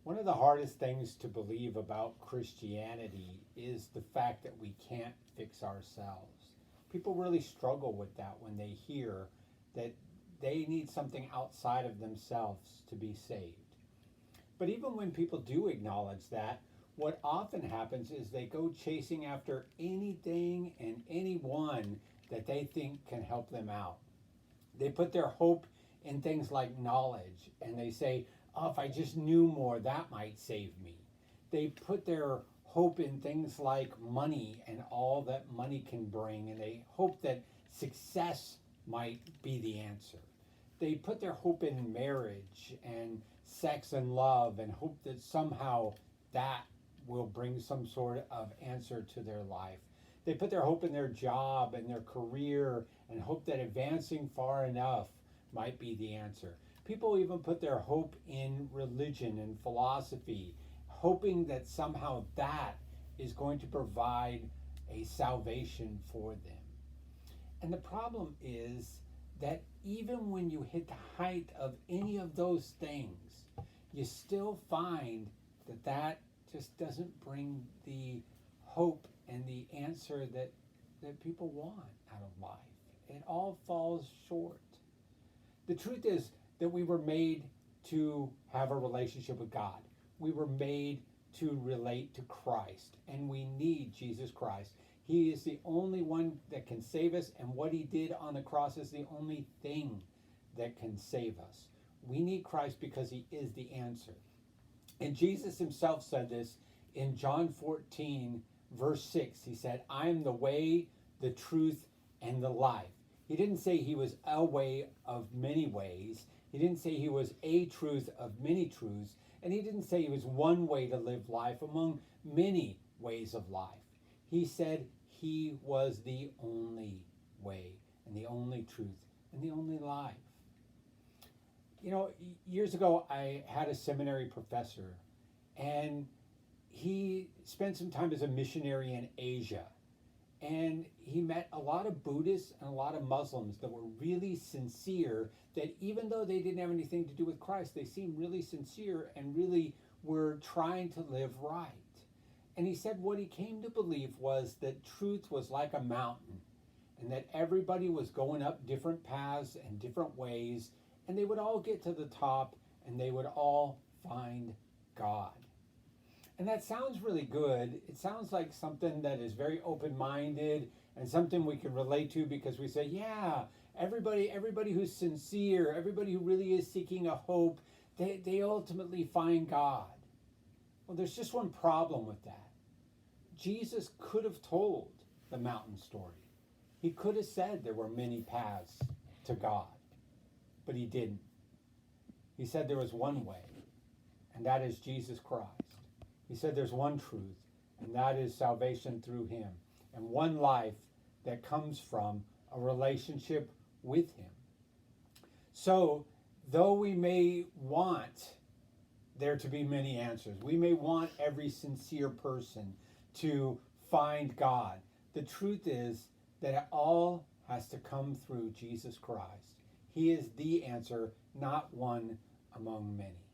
One of the hardest things to believe about Christianity is the fact that we can't fix ourselves. People really struggle with that when they hear that they need something outside of themselves to be saved. But even when people do acknowledge that, what often happens is they go chasing after anything and anyone that they think can help them out. They put their hope in things like knowledge, and they say, oh, if I just knew more, that might save me. They put their hope in things like money and all that money can bring, and they hope that success might be the answer. They put their hope in marriage and sex and love and hope that somehow that will bring some sort of answer to their life. They put their hope in their job and their career and hope that advancing far enough might be the answer. People even put their hope in religion and philosophy, hoping that somehow that is going to provide a salvation for them. And the problem is that even when you hit the height of any of those things, you still find that that just doesn't bring the hope and the answer that people want out of life. It all falls short. The truth is that we were made to have a relationship with God. We were made to relate to Christ, and we need Jesus Christ. He is the only one that can save us, and what he did on the cross is the only thing that can save us. We need Christ because he is the answer. And Jesus himself said this in John 14, verse 6. He said, I am the way, the truth, and the life. He didn't say he was a way of many ways. He didn't say he was a truth of many truths. And he didn't say he was one way to live life among many ways of life. He said he was the only way and the only truth and the only life. You know, years ago, I had a seminary professor, and he spent some time as a missionary in Asia. And he met a lot of Buddhists and a lot of Muslims that were really sincere, that even though they didn't have anything to do with Christ, they seemed really sincere and really were trying to live right. And he said what he came to believe was that truth was like a mountain, and that everybody was going up different paths and different ways, and they would all get to the top and they would all find God. And that sounds really good. It sounds like something that is very open-minded and something we can relate to, because we say, yeah, everybody who's sincere, everybody who really is seeking a hope, they ultimately find God. Well, there's just one problem with that. Jesus could have told the mountain story. He could have said there were many paths to God, but he didn't. He said there was one way, and that is Jesus Christ. He said there's one truth, and that is salvation through him, and one life that comes from a relationship with him. So, though we may want there to be many answers, we may want every sincere person to find God, the truth is that it all has to come through Jesus Christ. He is the answer, not one among many.